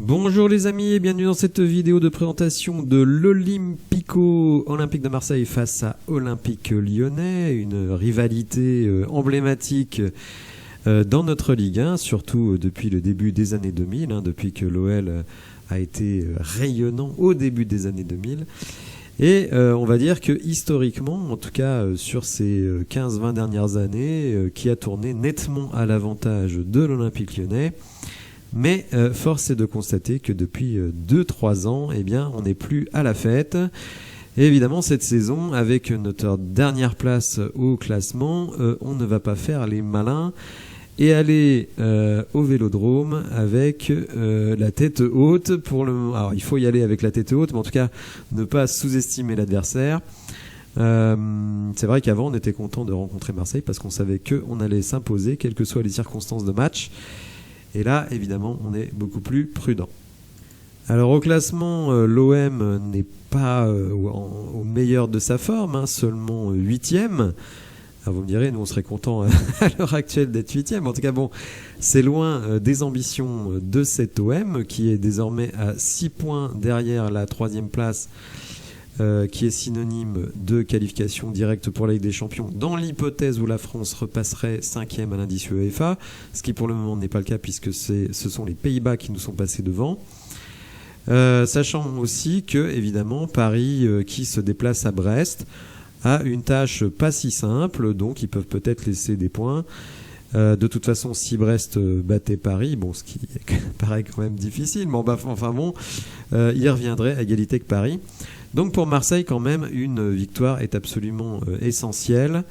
Bonjour les amis et bienvenue dans cette vidéo de présentation de l'Olympico Olympique de Marseille face à Olympique Lyonnais, une rivalité emblématique dans notre Ligue 1, surtout depuis le début des années 2000, depuis que l'OL a été rayonnant au début des années 2000. Et on va dire que historiquement, en tout cas sur ces 15-20 dernières années, qui a tourné nettement à l'avantage de l'Olympique Lyonnais. Mais force est de constater que depuis 2-3 ans, eh bien, on n'est plus à la fête. Et évidemment, cette saison, avec notre dernière place au classement, on ne va pas faire les malins et aller au Vélodrome avec la tête haute. Alors, il faut y aller avec la tête haute, mais en tout cas, ne pas sous-estimer l'adversaire. C'est vrai qu'avant, on était content de rencontrer Marseille parce qu'on savait qu'on allait s'imposer, quelles que soient les circonstances de match. Et là, évidemment, on est beaucoup plus prudent. Alors au classement, l'OM n'est pas au meilleur de sa forme, seulement 8e. Alors vous me direz, nous on serait content à l'heure actuelle d'être 8e. En tout cas, bon, c'est loin des ambitions de cet OM qui est désormais à 6 points derrière la 3e place. Qui est synonyme de qualification directe pour la Ligue des Champions dans l'hypothèse où la France repasserait 5e à l'indice UEFA, ce qui pour le moment n'est pas le cas puisque ce sont les Pays-Bas qui nous sont passés devant. Sachant aussi que, évidemment, Paris qui se déplace à Brest a une tâche pas si simple, donc ils peuvent peut-être laisser des points. De toute façon, si Brest battait Paris, bon, ce qui paraît quand même difficile, mais enfin bon, il reviendrait à égalité avec Paris. Donc pour Marseille, quand même, une victoire est absolument essentielle.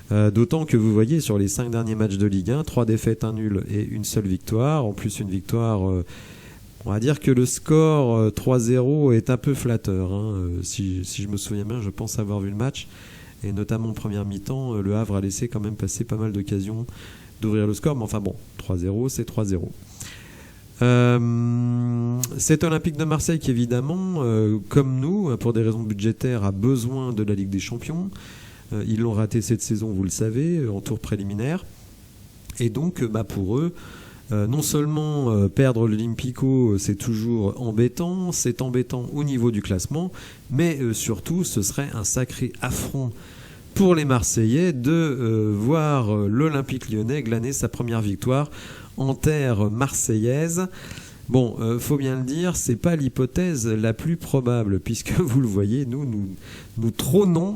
D'autant que vous voyez sur les 5 derniers matchs de Ligue 1, 3 défaites, 1 nul et une seule victoire. En plus, une victoire, on va dire que le score 3-0 est un peu flatteur. Si je me souviens bien, je pense avoir vu le match. Et notamment en première mi-temps, le Havre a laissé quand même passer pas mal d'occasions d'ouvrir le score. Mais enfin bon, 3-0, c'est 3-0. Cet Olympique de Marseille qui évidemment, comme nous, pour des raisons budgétaires, a besoin de la Ligue des Champions. Ils l'ont raté cette saison, vous le savez, en tour préliminaire. Et donc, pour eux, non seulement perdre l'Olympico, c'est toujours embêtant, c'est embêtant au niveau du classement, mais surtout, ce serait un sacré affront pour les Marseillais de voir l'Olympique Lyonnais glaner sa première victoire en terre marseillaise. Bon, faut bien le dire, c'est pas l'hypothèse la plus probable, puisque vous le voyez, nous trônons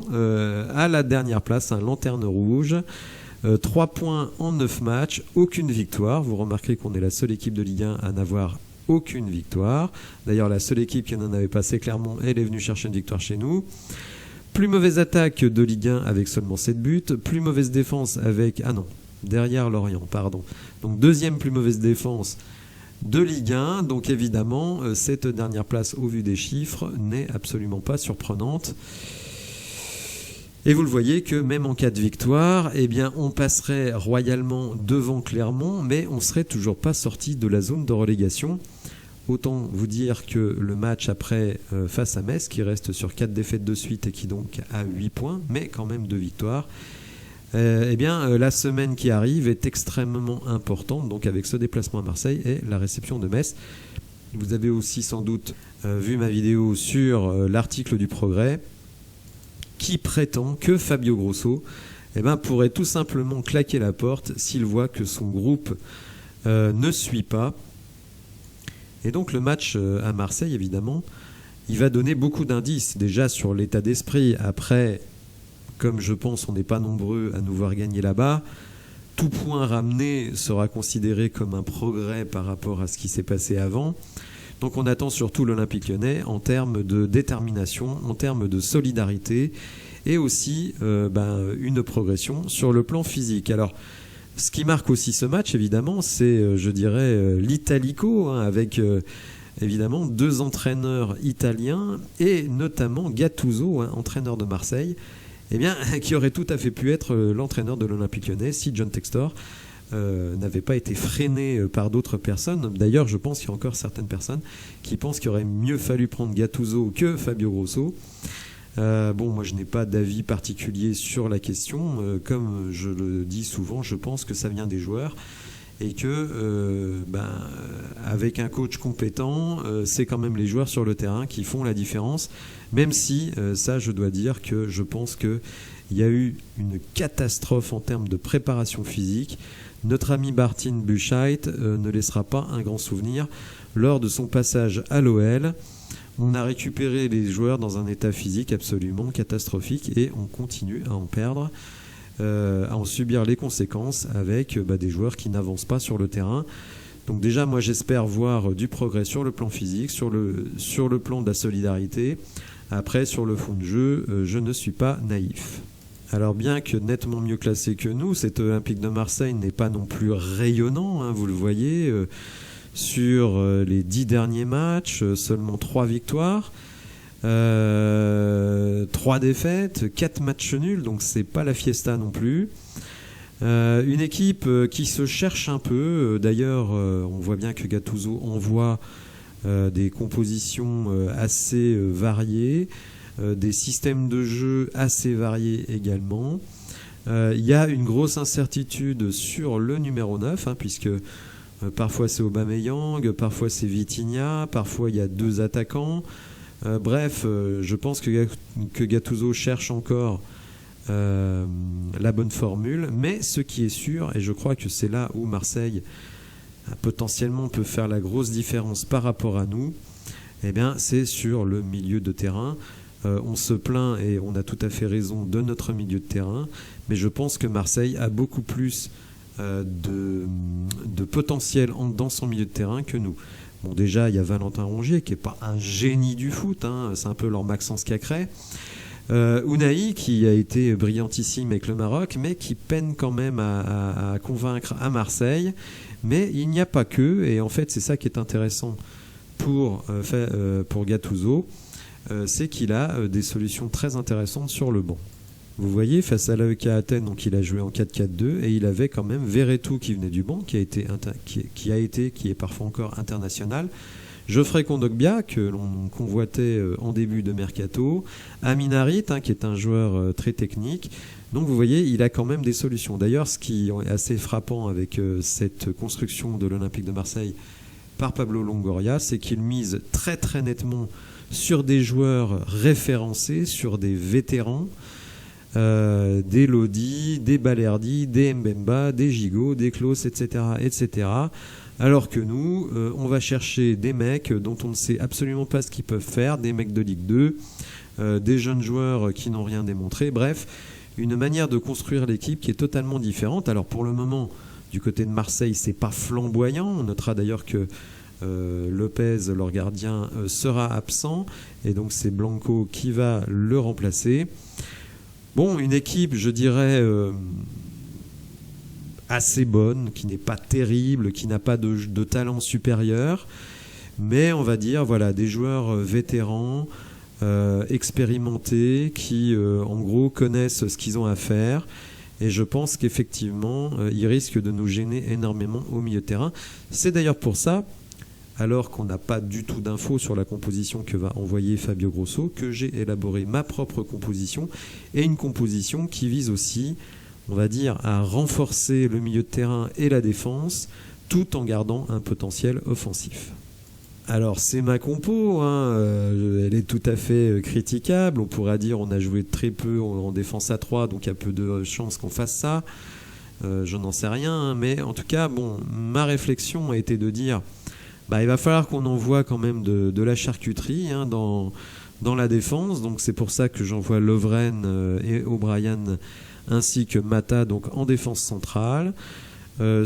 à la dernière place, lanterne rouge. 3 points en 9 matchs, aucune victoire. Vous remarquerez qu'on est la seule équipe de Ligue 1 à n'avoir aucune victoire. D'ailleurs, la seule équipe qui n'en avait pas, c'est Clermont, elle est venue chercher une victoire chez nous. Plus mauvaise attaque de Ligue 1 avec seulement 7 buts. Plus mauvaise défense avec... derrière Lorient, pardon. Donc deuxième plus mauvaise défense de Ligue 1. Donc évidemment, cette dernière place au vu des chiffres n'est absolument pas surprenante. Et vous le voyez que même en cas de victoire, eh bien, on passerait royalement devant Clermont, mais on ne serait toujours pas sorti de la zone de relégation. Autant vous dire que le match après face à Metz, qui reste sur 4 défaites de suite et qui donc a 8 points, mais quand même 2 victoires, la semaine qui arrive est extrêmement importante, donc avec ce déplacement à Marseille et la réception de Metz. Vous avez aussi sans doute vu ma vidéo sur l'article du Progrès qui prétend que Fabio Grosso pourrait tout simplement claquer la porte s'il voit que son groupe ne suit pas. Et donc le match à Marseille, évidemment, il va donner beaucoup d'indices déjà sur l'état d'esprit. Après, comme je pense on n'est pas nombreux à nous voir gagner là-bas, tout point ramené sera considéré comme un progrès par rapport à ce qui s'est passé avant. Donc on attend surtout l'Olympique Lyonnais en termes de détermination, en termes de solidarité et aussi une progression sur le plan physique. Alors, ce qui marque aussi ce match, évidemment, c'est, je dirais, l'Italico, avec évidemment 2 entraîneurs italiens et notamment Gattuso, entraîneur de Marseille, qui aurait tout à fait pu être l'entraîneur de l'Olympique Lyonnais si John Textor n'avait pas été freiné par d'autres personnes. D'ailleurs, je pense qu'il y a encore certaines personnes qui pensent qu'il aurait mieux fallu prendre Gattuso que Fabio Grosso. Moi je n'ai pas d'avis particulier sur la question. Comme je le dis souvent, je pense que ça vient des joueurs et que avec un coach compétent, c'est quand même les joueurs sur le terrain qui font la différence, même si ça, je dois dire que je pense qu'il y a eu une catastrophe en termes de préparation physique. Notre ami Martin Buchheit ne laissera pas un grand souvenir. Lors de son passage à l'OL, on a récupéré les joueurs dans un état physique absolument catastrophique et on continue à en perdre, à en subir les conséquences avec des joueurs qui n'avancent pas sur le terrain. Donc déjà, moi j'espère voir du progrès sur le plan physique, sur le plan de la solidarité. Après, sur le fond de jeu, je ne suis pas naïf. Alors bien que nettement mieux classé que nous, cet Olympique de Marseille n'est pas non plus rayonnant, hein, vous le voyez. Sur les 10 derniers matchs, seulement 3 victoires, 3 défaites, 4 matchs nuls, donc c'est pas la fiesta non plus. Une équipe qui se cherche un peu. D'ailleurs, on voit bien que Gattuso envoie des compositions assez variées, des systèmes de jeu assez variés également. Il y a une grosse incertitude sur le numéro 9, hein, puisque parfois c'est Aubameyang, parfois c'est Vitinha, parfois il y a 2 attaquants. Bref, je pense que Gattuso cherche encore la bonne formule. Mais ce qui est sûr, et je crois que c'est là où Marseille potentiellement peut faire la grosse différence par rapport à nous, eh bien, c'est sur le milieu de terrain. On se plaint, et on a tout à fait raison, de notre milieu de terrain. Mais je pense que Marseille a beaucoup plus de potentiel dans son milieu de terrain que nous. Bon, déjà, il y a Valentin Rongier qui n'est pas un génie du foot, hein, c'est un peu leur Maxence Cacré. Ounahi qui a été brillantissime avec le Maroc, mais qui peine quand même à convaincre à Marseille. Mais il n'y a pas que, et en fait c'est ça qui est intéressant pour Gattuso, c'est qu'il a des solutions très intéressantes sur le banc. Vous voyez, face à l'AEK Athènes, donc il a joué en 4-4-2 et il avait quand même Verretou qui venait du banc, qui est parfois encore international. Geoffrey Kondogbia, que l'on convoitait en début de mercato. Amin Harit, hein, qui est un joueur très technique. Donc vous voyez, il a quand même des solutions. D'ailleurs, ce qui est assez frappant avec cette construction de l'Olympique de Marseille par Pablo Longoria, c'est qu'il mise très très nettement sur des joueurs référencés, sur des vétérans. Des Lodi, des Balerdi, des Mbemba, des Gigot, des Klose, etc., etc. Alors que nous, on va chercher des mecs dont on ne sait absolument pas ce qu'ils peuvent faire, des mecs de Ligue 2, des jeunes joueurs qui n'ont rien démontré. Bref, une manière de construire l'équipe qui est totalement différente. Alors pour le moment, du côté de Marseille, c'est pas flamboyant. On notera d'ailleurs que Lopez, leur gardien, sera absent, et donc c'est Blanco qui va le remplacer. Bon, une équipe, je dirais, assez bonne, qui n'est pas terrible, qui n'a pas de talent supérieur, mais on va dire, voilà, des joueurs vétérans, expérimentés, qui, en gros, connaissent ce qu'ils ont à faire. Et je pense qu'effectivement, ils risquent de nous gêner énormément au milieu de terrain. C'est d'ailleurs pour ça, alors qu'on n'a pas du tout d'infos sur la composition que va envoyer Fabio Grosso, que j'ai élaboré ma propre composition, et une composition qui vise aussi, on va dire, à renforcer le milieu de terrain et la défense, tout en gardant un potentiel offensif. Alors c'est ma compo, hein, elle est tout à fait critiquable, on pourra dire on a joué très peu en défense à 3, donc il y a peu de chances qu'on fasse ça, je n'en sais rien, hein, mais en tout cas, bon, ma réflexion a été de dire il va falloir qu'on envoie quand même de la charcuterie, hein, dans la défense. Donc c'est pour ça que j'envoie Lovren et O'Brien ainsi que Mata, donc en défense centrale.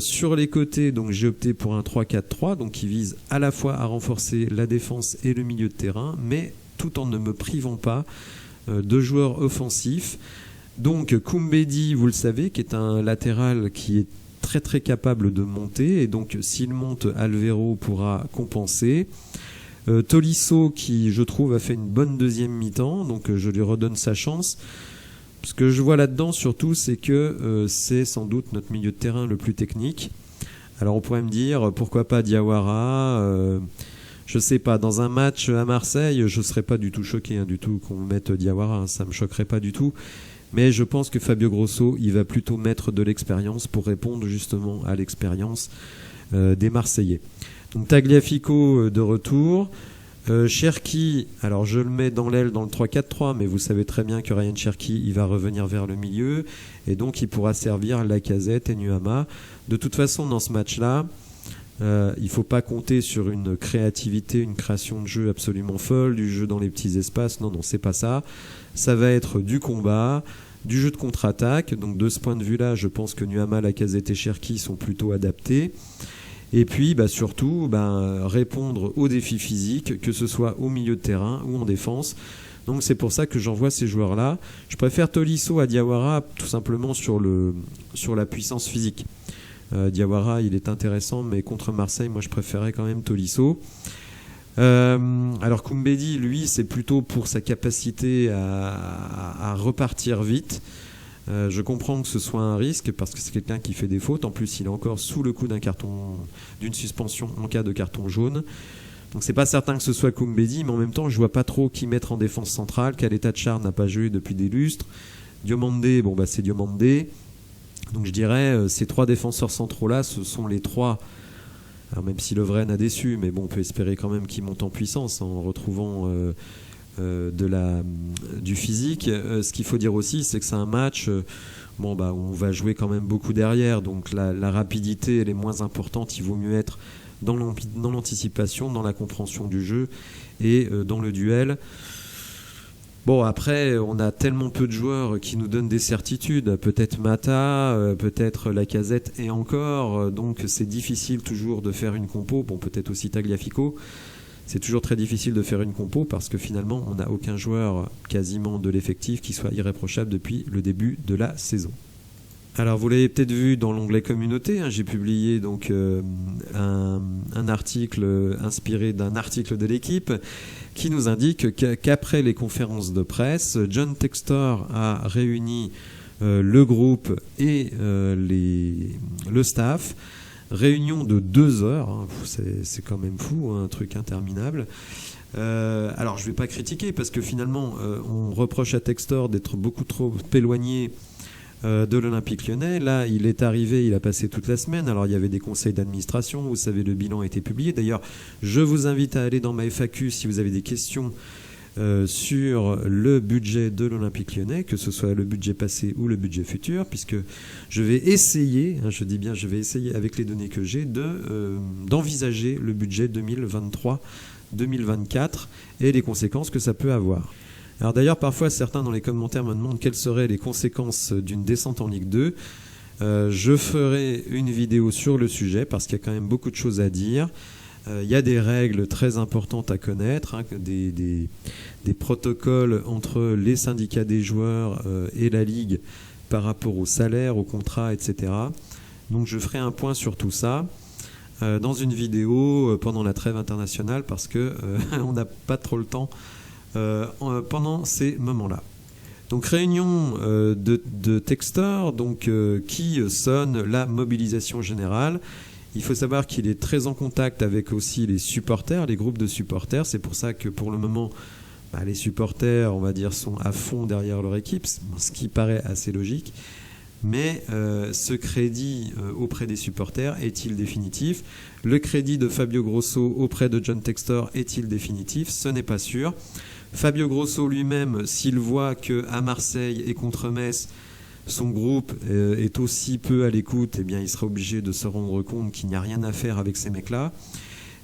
Sur les côtés, donc j'ai opté pour un 3-4-3, donc qui vise à la fois à renforcer la défense et le milieu de terrain, mais tout en ne me privant pas de joueurs offensifs. Donc Koumbedi, vous le savez, qui est un latéral qui est très très capable de monter, et donc s'il monte, Alvero pourra compenser. Tolisso, qui je trouve a fait une bonne deuxième mi-temps, donc je lui redonne sa chance. Ce que je vois là-dedans surtout, c'est que c'est sans doute notre milieu de terrain le plus technique. Alors on pourrait me dire pourquoi pas Diawara, je sais pas, dans un match à Marseille, je serais pas du tout choqué, hein, du tout qu'on mette Diawara, hein, ça me choquerait pas du tout. Mais je pense que Fabio Grosso, il va plutôt mettre de l'expérience pour répondre justement à l'expérience des Marseillais. Donc Tagliafico de retour. Cherki, alors je le mets dans l'aile dans le 3-4-3, mais vous savez très bien que Ryan Cherki, il va revenir vers le milieu, et donc il pourra servir Lacazette et Nuama. De toute façon, dans ce match-là, il ne faut pas compter sur une créativité, une création de jeu absolument folle, du jeu dans les petits espaces. Non, c'est pas ça. Ça va être du combat, du jeu de contre-attaque. Donc de ce point de vue-là, je pense que Nuama, Lacazette et Cherki sont plutôt adaptés. Et puis surtout répondre aux défis physiques, que ce soit au milieu de terrain ou en défense. Donc c'est pour ça que j'envoie ces joueurs-là. Je préfère Tolisso à Diawara tout simplement sur la puissance physique. Diawara, il est intéressant, mais contre Marseille, moi je préférais quand même Tolisso. Alors Koumbedi, lui, c'est plutôt pour sa capacité à repartir vite. Je comprends que ce soit un risque parce que c'est quelqu'un qui fait des fautes. En plus, il est encore sous le coup d'une suspension en cas de carton jaune. Donc c'est pas certain que ce soit Koumbedi, mais en même temps, je vois pas trop qui mettre en défense centrale. Kaleta-Tchar n'a pas joué depuis des lustres. Diomandé, c'est Diomandé. Donc je dirais ces trois défenseurs centraux là, ce sont les trois. Alors même si Lovren a déçu, mais bon, on peut espérer quand même qu'il monte en puissance en retrouvant du physique. Ce qu'il faut dire aussi, c'est que c'est un match où on va jouer quand même beaucoup derrière, donc la rapidité elle est moins importante. Il vaut mieux être dans l'anticipation, dans la compréhension du jeu et dans le duel. Bon, après, on a tellement peu de joueurs qui nous donnent des certitudes. Peut-être Mata, peut-être Lacazette et encore. Donc c'est difficile toujours de faire une compo. Bon, peut-être aussi Tagliafico. C'est toujours très difficile de faire une compo parce que finalement, on n'a aucun joueur quasiment de l'effectif qui soit irréprochable depuis le début de la saison. Alors vous l'avez peut-être vu dans l'onglet communauté, j'ai publié donc un article inspiré d'un article de l'équipe qui nous indique qu'après les conférences de presse, John Textor a réuni le groupe et le staff. Réunion de 2 heures, c'est quand même fou, un truc interminable. Alors je ne vais pas critiquer parce que finalement on reproche à Textor d'être beaucoup trop éloigné de l'Olympique Lyonnais. Là, il est arrivé, il a passé toute la semaine. Alors, il y avait des conseils d'administration. Vous savez, le bilan a été publié. D'ailleurs, je vous invite à aller dans ma FAQ si vous avez des questions sur le budget de l'Olympique Lyonnais, que ce soit le budget passé ou le budget futur, puisque je vais essayer, je dis bien je vais essayer avec les données que j'ai, d'envisager le budget 2023-2024 et les conséquences que ça peut avoir. Alors d'ailleurs, parfois, certains dans les commentaires me demandent quelles seraient les conséquences d'une descente en Ligue 2. Je ferai une vidéo sur le sujet parce qu'il y a quand même beaucoup de choses à dire. Il y a des règles très importantes à connaître, des protocoles entre les syndicats des joueurs et la Ligue par rapport aux salaires, aux contrats, etc. Donc je ferai un point sur tout ça dans une vidéo pendant la trêve internationale parce qu'on n'a pas trop le temps pendant ces moments-là. Donc réunion de Textor qui sonne la mobilisation générale. Il faut savoir qu'il est très en contact avec aussi les supporters, les groupes de supporters. C'est pour ça que pour le moment, les supporters, on va dire, sont à fond derrière leur équipe, ce qui paraît assez logique. Mais ce crédit auprès des supporters est-il définitif? Le crédit de Fabio Grosso auprès de John Textor est-il définitif? Ce n'est pas sûr. Fabio Grosso lui-même, s'il voit qu'à Marseille et contre Metz, son groupe est aussi peu à l'écoute, eh bien, il sera obligé de se rendre compte qu'il n'y a rien à faire avec ces mecs-là.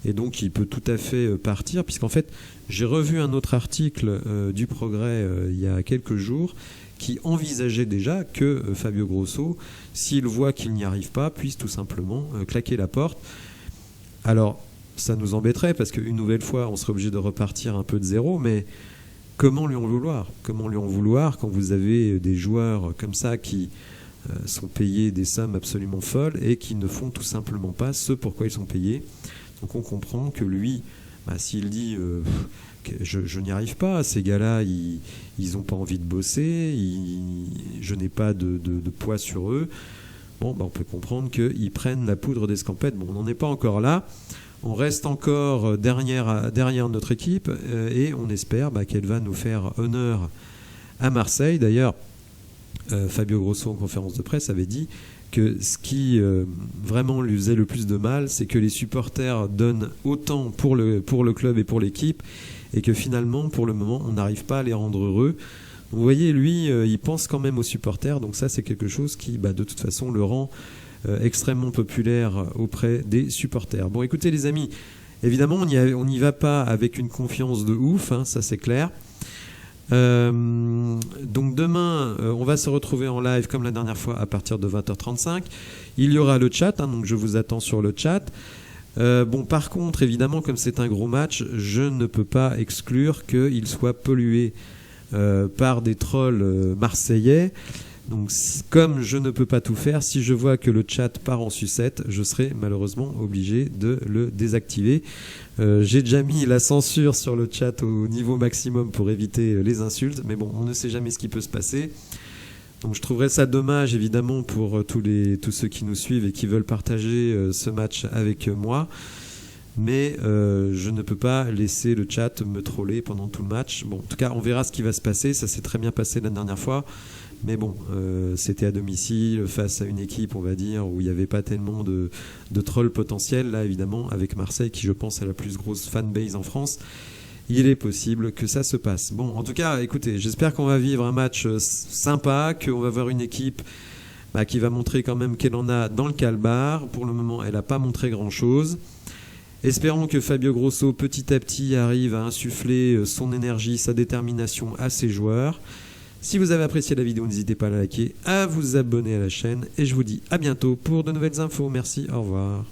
Et donc, il peut tout à fait partir, puisqu'en fait, j'ai revu un autre article du Progrès il y a quelques jours qui envisageait déjà que Fabio Grosso, s'il voit qu'il n'y arrive pas, puisse tout simplement claquer la porte. Alors, ça nous embêterait, parce qu'une nouvelle fois, on serait obligé de repartir un peu de zéro, mais comment lui en vouloir? Comment lui en vouloir quand vous avez des joueurs comme ça qui sont payés des sommes absolument folles et qui ne font tout simplement pas ce pourquoi ils sont payés? Donc on comprend que lui, s'il dit je n'y arrive pas, ces gars-là, ils n'ont pas envie de bosser, je n'ai pas de poids sur eux, on peut comprendre qu'ils prennent la poudre d'escampette. Bon, on n'en est pas encore là. On reste encore derrière notre équipe et on espère qu'elle va nous faire honneur à Marseille. D'ailleurs, Fabio Grosso en conférence de presse avait dit que ce qui vraiment lui faisait le plus de mal, c'est que les supporters donnent autant pour le club et pour l'équipe, et que finalement, pour le moment, on n'arrive pas à les rendre heureux. Vous voyez, lui, il pense quand même aux supporters, donc ça, c'est quelque chose qui, de toute façon, le rend extrêmement populaire auprès des supporters. Bon, écoutez, les amis, évidemment, on n'y va pas avec une confiance de ouf, hein, ça c'est clair. Donc demain, on va se retrouver en live comme la dernière fois à partir de 20h35. Il y aura le chat, hein, donc je vous attends sur le chat. Bon, par contre, évidemment, comme c'est un gros match, je ne peux pas exclure qu'il soit pollué par des trolls marseillais. Donc, comme je ne peux pas tout faire, si je vois que le chat part en sucette, je serai malheureusement obligé de le désactiver. J'ai déjà mis la censure sur le chat au niveau maximum pour éviter les insultes, mais bon, on ne sait jamais ce qui peut se passer. Donc je trouverais ça dommage évidemment pour tous ceux qui nous suivent et qui veulent partager ce match avec moi. Mais je ne peux pas laisser le chat me troller pendant tout le match. Bon, en tout cas, on verra ce qui va se passer. Ça s'est très bien passé la dernière fois. Mais bon, c'était à domicile, face à une équipe, on va dire, où il n'y avait pas tellement de trolls potentiels. Là, évidemment, avec Marseille, qui je pense est la plus grosse fanbase en France, il est possible que ça se passe. Bon, en tout cas, écoutez, j'espère qu'on va vivre un match sympa, qu'on va voir une équipe qui va montrer quand même qu'elle en a dans le calbar. Pour le moment, elle n'a pas montré grand-chose. Espérons que Fabio Grosso, petit à petit, arrive à insuffler son énergie, sa détermination à ses joueurs. Si vous avez apprécié la vidéo, n'hésitez pas à la liker, à vous abonner à la chaîne. Et je vous dis à bientôt pour de nouvelles infos. Merci, au revoir.